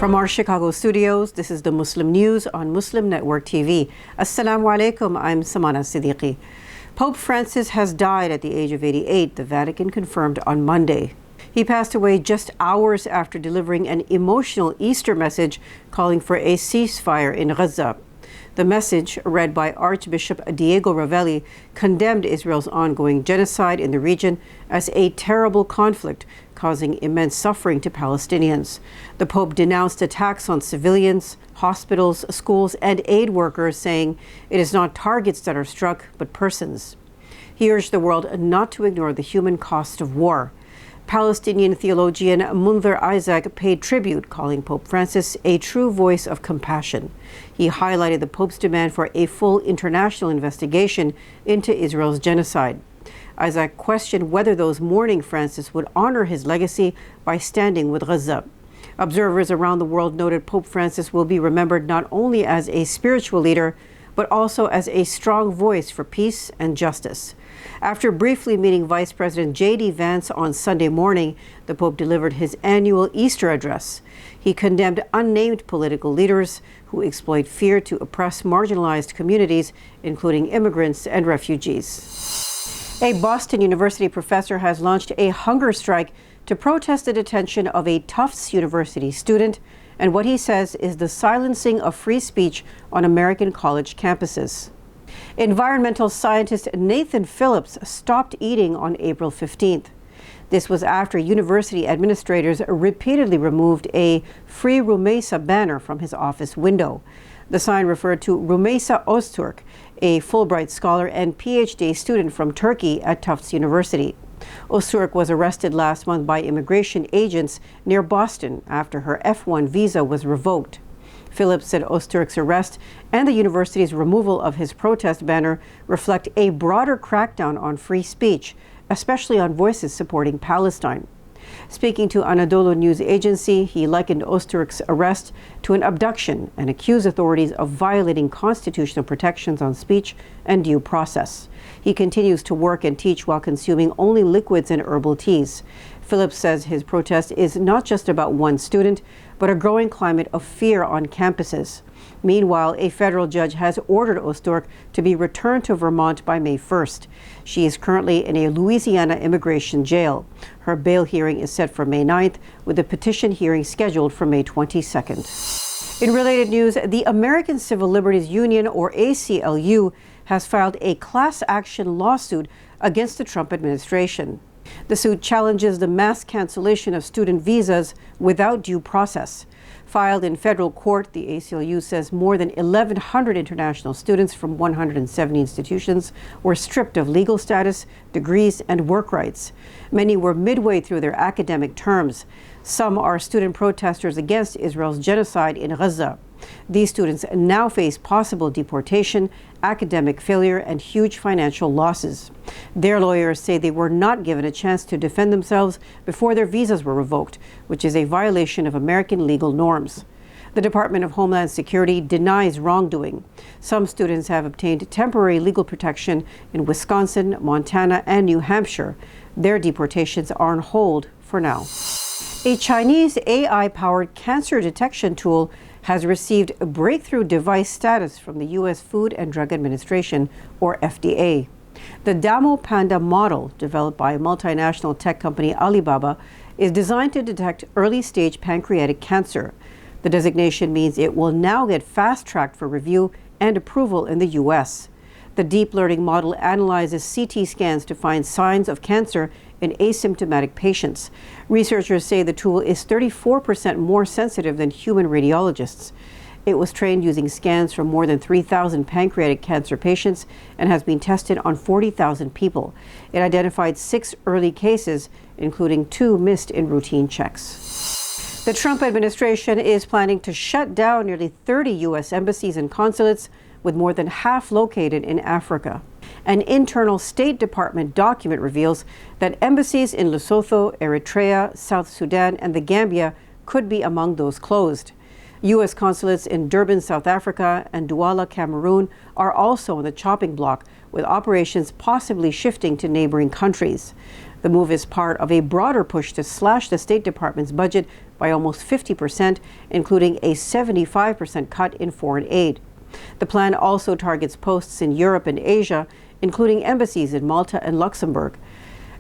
From our Chicago studios, this is the Muslim News on Muslim Network TV. Assalamu alaikum, I'm Samana Siddiqui. Pope Francis has died at the age of 88, the Vatican confirmed on Monday. He passed away just hours after delivering an emotional Easter message calling for a ceasefire in Gaza. The message, read by Archbishop Diego Ravelli, condemned Israel's ongoing genocide in the region as a terrible conflict causing immense suffering to Palestinians. The Pope denounced attacks on civilians, hospitals, schools, and aid workers, saying it is not targets that are struck, but persons. He urged the world not to ignore the human cost of war. Palestinian theologian Munzer Isaac paid tribute, calling Pope Francis a true voice of compassion. He highlighted the Pope's demand for a full international investigation into Israel's genocide. Isaac questioned whether those mourning Francis would honor his legacy by standing with Gaza. Observers around the world noted Pope Francis will be remembered not only as a spiritual leader, but also as a strong voice for peace and justice. After briefly meeting Vice President J.D. Vance on Sunday morning, the Pope delivered his annual Easter address. He condemned unnamed political leaders who exploit fear to oppress marginalized communities, including immigrants and refugees. A Boston University professor has launched a hunger strike to protest the detention of a Tufts University student and what he says is the silencing of free speech on American college campuses. Environmental scientist Nathan Phillips stopped eating on April 15th. This was after university administrators repeatedly removed a Free Rumeysa banner from his office window. The sign referred to Rumeysa Öztürk, a Fulbright scholar and PhD student from Turkey at Tufts University. Öztürk was arrested last month by immigration agents near Boston after her F1 visa was revoked. Phillips said Öztürk's arrest and the university's removal of his protest banner reflect a broader crackdown on free speech, especially on voices supporting Palestine. Speaking to Anadolu News Agency, he likened Öztürk's arrest to an abduction and accused authorities of violating constitutional protections on speech and due process. He continues to work and teach while consuming only liquids and herbal teas. Phillips says his protest is not just about one student, but a growing climate of fear on campuses. Meanwhile, a federal judge has ordered Öztürk to be returned to Vermont by May 1st. She is currently in a Louisiana immigration jail. Her bail hearing is set for May 9th, with a petition hearing scheduled for May 22nd. In related news, the American Civil Liberties Union, or ACLU, has filed a class action lawsuit against the Trump administration. The suit challenges the mass cancellation of student visas without due process. Filed in federal court, the ACLU says more than 1,100 international students from 170 institutions were stripped of legal status, degrees, and work rights. Many were midway through their academic terms. Some are student protesters against Israel's genocide in Gaza. These students now face possible deportation, academic failure, and huge financial losses. Their lawyers say they were not given a chance to defend themselves before their visas were revoked, which is a violation of American legal norms. The Department of Homeland Security denies wrongdoing. Some students have obtained temporary legal protection in Wisconsin, Montana, and New Hampshire. Their deportations are on hold for now. A Chinese AI-powered cancer detection tool has received a breakthrough device status from the U.S. Food and Drug Administration, or FDA. The Damo Panda model, developed by multinational tech company Alibaba, is designed to detect early-stage pancreatic cancer. The designation means it will now get fast-tracked for review and approval in the U.S. The deep learning model analyzes CT scans to find signs of cancer in asymptomatic patients. Researchers say the tool is 34% more sensitive than human radiologists. It was trained using scans from more than 3,000 pancreatic cancer patients and has been tested on 40,000 people. It identified 6 early cases, including 2 missed in routine checks. The Trump administration is planning to shut down nearly 30 U.S. embassies and consulates, with more than half located in Africa. An internal State Department document reveals that embassies in Lesotho, Eritrea, South Sudan, and the Gambia could be among those closed. U.S. consulates in Durban, South Africa, and Douala, Cameroon, are also on the chopping block, with operations possibly shifting to neighboring countries. The move is part of a broader push to slash the State Department's budget by almost 50%, including a 75% cut in foreign aid. The plan also targets posts in Europe and Asia, including embassies in Malta and Luxembourg.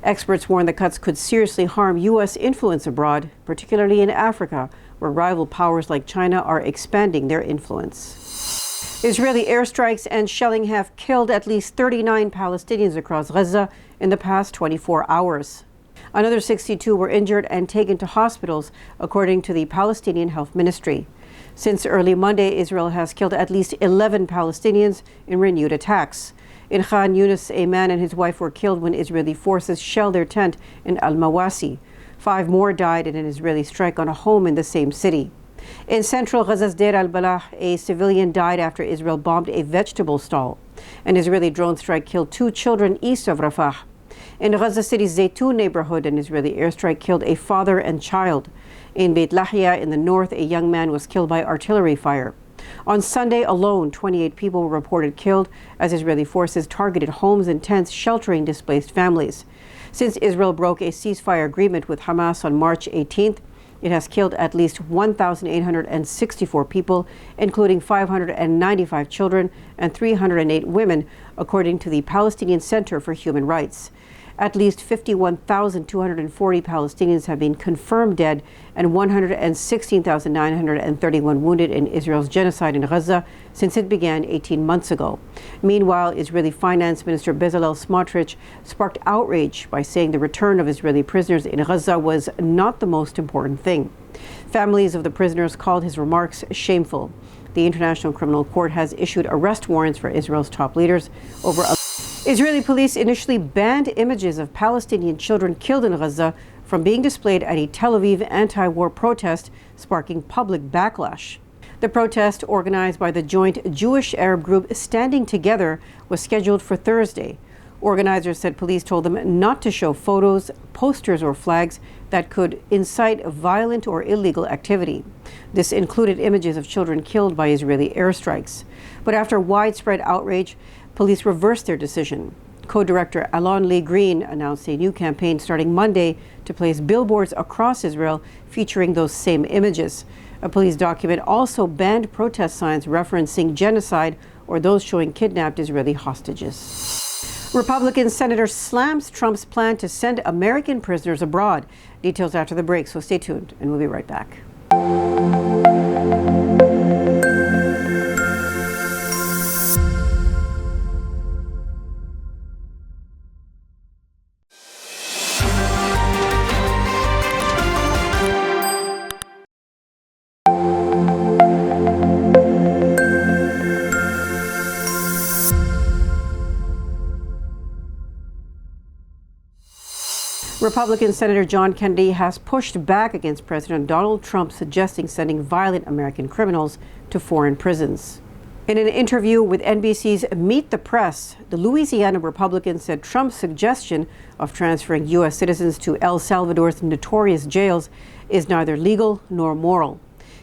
Experts warn the cuts could seriously harm U.S. influence abroad, particularly in Africa, where rival powers like China are expanding their influence. Israeli airstrikes and shelling have killed at least 39 Palestinians across Gaza in the past 24 hours. Another 62 were injured and taken to hospitals, according to the Palestinian Health Ministry. Since early Monday, Israel has killed at least 11 Palestinians in renewed attacks. In Khan Yunis, a man and his wife were killed when Israeli forces shelled their tent in Al-Mawasi. 5 more died in an Israeli strike on a home in the same city. In central Gaza's Deir al-Balah, a civilian died after Israel bombed a vegetable stall. An Israeli drone strike killed 2 children east of Rafah. In Gaza City's Zaytun neighborhood, an Israeli airstrike killed a father and child. In Beit Lahia in the north, a young man was killed by artillery fire. On Sunday alone, 28 people were reported killed as Israeli forces targeted homes and tents sheltering displaced families. Since Israel broke a ceasefire agreement with Hamas on March 18th, it has killed at least 1,864 people, including 595 children and 308 women, according to the Palestinian Center for Human Rights. At least 51,240 Palestinians have been confirmed dead and 116,931 wounded in Israel's genocide in Gaza since it began 18 months ago. Meanwhile, Israeli Finance Minister Bezalel Smotrich sparked outrage by saying the return of Israeli prisoners in Gaza was not the most important thing. Families of the prisoners called his remarks shameful. The International Criminal Court has issued arrest warrants for Israel's top leaders over Israeli police initially banned images of Palestinian children killed in Gaza from being displayed at a Tel Aviv anti-war protest, sparking public backlash. The protest, organized by the joint Jewish-Arab group Standing Together, was scheduled for Thursday. Organizers said police told them not to show photos, posters, or flags that could incite violent or illegal activity. This included images of children killed by Israeli airstrikes. But after widespread outrage, police reversed their decision. Co-director Alon Lee Green announced a new campaign starting Monday to place billboards across Israel featuring those same images. A police document also banned protest signs referencing genocide or those showing kidnapped Israeli hostages. Republican senator slams Trump's plan to send American prisoners abroad. Details after the break, so stay tuned and we'll be right back. Republican Senator John Kennedy has pushed back against President Donald Trump suggesting sending violent American criminals to foreign prisons. In an interview with NBC's Meet the Press, the Louisiana Republican said Trump's suggestion of transferring U.S. citizens to El Salvador's notorious jails is neither legal nor moral.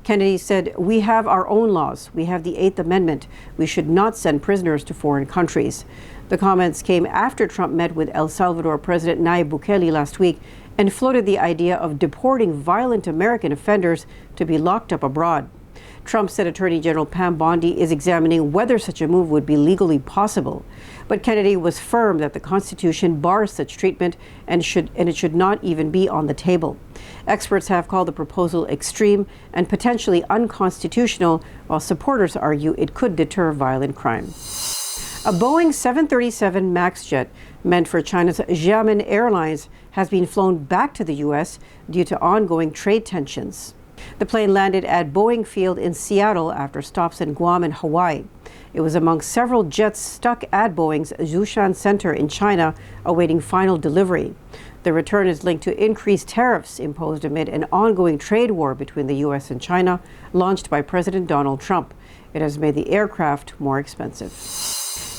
Kennedy said, "We have our own laws. We have the 8th Amendment. We should not send prisoners to foreign countries." The comments came after Trump met with El Salvador President Nayib Bukele last week and floated the idea of deporting violent American offenders to be locked up abroad. Trump said Attorney General Pam Bondi is examining whether such a move would be legally possible. But Kennedy was firm that the Constitution bars such treatment and it should not even be on the table. Experts have called the proposal extreme and potentially unconstitutional, while supporters argue it could deter violent crime. A Boeing 737 MAX jet meant for China's Xiamen Airlines has been flown back to the U.S. due to ongoing trade tensions. The plane landed at Boeing Field in Seattle after stops in Guam and Hawaii. It was among several jets stuck at Boeing's Zhoushan Center in China, awaiting final delivery. The return is linked to increased tariffs imposed amid an ongoing trade war between the U.S. and China, launched by President Donald Trump. It has made the aircraft more expensive.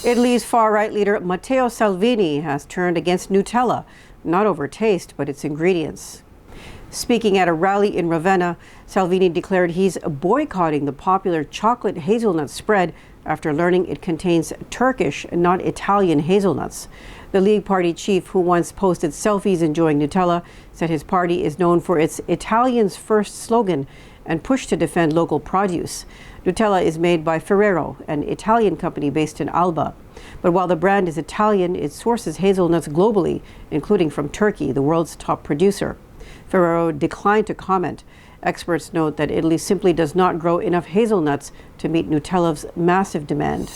Italy's far-right leader Matteo Salvini has turned against Nutella, not over taste, but its ingredients. Speaking at a rally in Ravenna, Salvini declared he's boycotting the popular chocolate hazelnut spread after learning it contains Turkish, not Italian hazelnuts. The League Party chief, who once posted selfies enjoying Nutella, said his party is known for its Italians First slogan and push to defend local produce. Nutella is made by Ferrero, an Italian company based in Alba. But while the brand is Italian, it sources hazelnuts globally, including from Turkey, the world's top producer. Ferrero declined to comment. Experts note that Italy simply does not grow enough hazelnuts to meet Nutella's massive demand.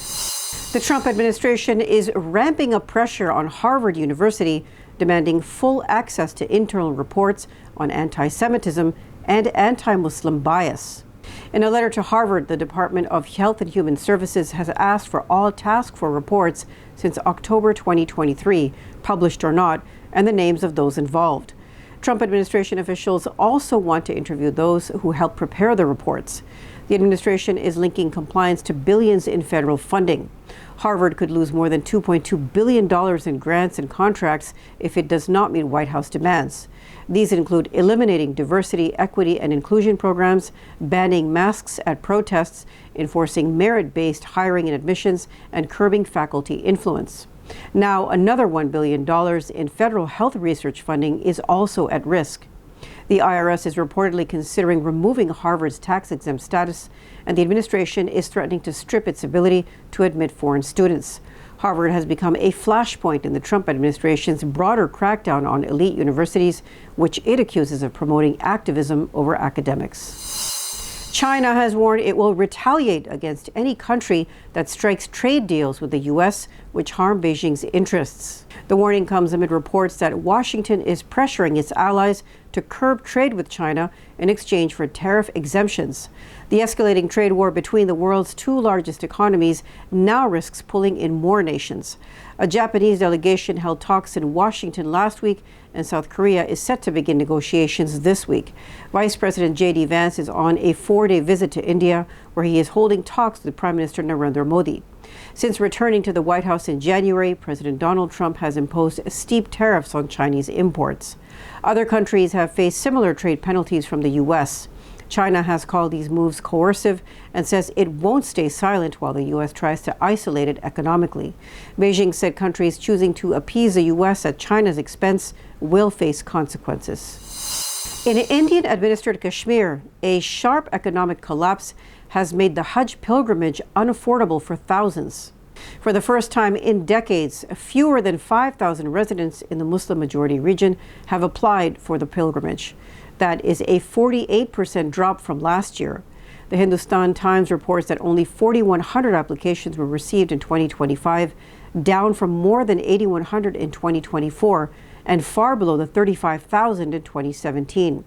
The Trump administration is ramping up pressure on Harvard University, demanding full access to internal reports on anti-Semitism and anti-Muslim bias. In a letter to Harvard, the Department of Health and Human Services has asked for all task force reports since October 2023, published or not, and the names of those involved. Trump administration officials also want to interview those who helped prepare the reports. The administration is linking compliance to billions in federal funding. Harvard could lose more than $2.2 billion in grants and contracts if it does not meet White House demands. These include eliminating diversity, equity, and inclusion programs, banning masks at protests, enforcing merit-based hiring and admissions, and curbing faculty influence. Now, another $1 billion in federal health research funding is also at risk. The IRS is reportedly considering removing Harvard's tax-exempt status, and the administration is threatening to strip its ability to admit foreign students. Harvard has become a flashpoint in the Trump administration's broader crackdown on elite universities, which it accuses of promoting activism over academics. China has warned it will retaliate against any country that strikes trade deals with the U.S., which harm Beijing's interests. The warning comes amid reports that Washington is pressuring its allies to curb trade with China in exchange for tariff exemptions. The escalating trade war between the world's two largest economies now risks pulling in more nations. A Japanese delegation held talks in Washington last week, and South Korea is set to begin negotiations this week. Vice President J.D. Vance is on a 4-day visit to India, where he is holding talks with Prime Minister Narendra Modi. Since returning to the White House in January, President Donald Trump has imposed steep tariffs on Chinese imports. Other countries have faced similar trade penalties from the U.S. China has called these moves coercive and says it won't stay silent while the U.S. tries to isolate it economically. Beijing said countries choosing to appease the U.S. at China's expense will face consequences. In Indian-administered Kashmir, a sharp economic collapse has made the Hajj pilgrimage unaffordable for thousands. For the first time in decades, fewer than 5,000 residents in the Muslim-majority region have applied for the pilgrimage. That is a 48% drop from last year. The Hindustan Times reports that only 4,100 applications were received in 2025, down from more than 8,100 in 2024, and far below the 35,000 in 2017.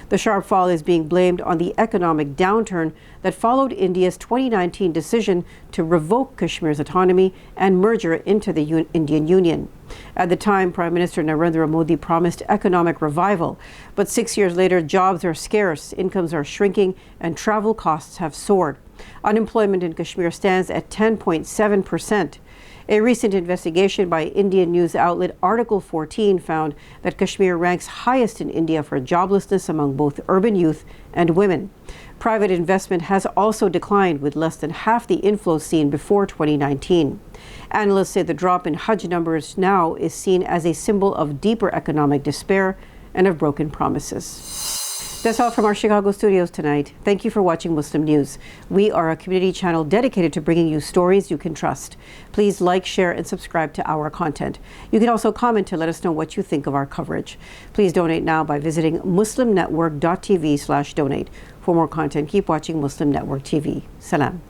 The sharp fall is being blamed on the economic downturn that followed India's 2019 decision to revoke Kashmir's autonomy and merge it into the Indian Union. At the time, Prime Minister Narendra Modi promised economic revival, but 6 years later, jobs are scarce, incomes are shrinking, and travel costs have soared. Unemployment in Kashmir stands at 10.7%. A recent investigation by Indian news outlet Article 14 found that Kashmir ranks highest in India for joblessness among both urban youth and women. Private investment has also declined, with less than half the inflow seen before 2019. Analysts say the drop in Hajj numbers now is seen as a symbol of deeper economic despair and of broken promises. That's all from our Chicago studios tonight. Thank you for watching Muslim News. We are a community channel dedicated to bringing you stories you can trust. Please like, share, and subscribe to our content. You can also comment to let us know what you think of our coverage. Please donate now by visiting muslimnetwork.tv/donate. For more content, keep watching Muslim Network TV. Salam.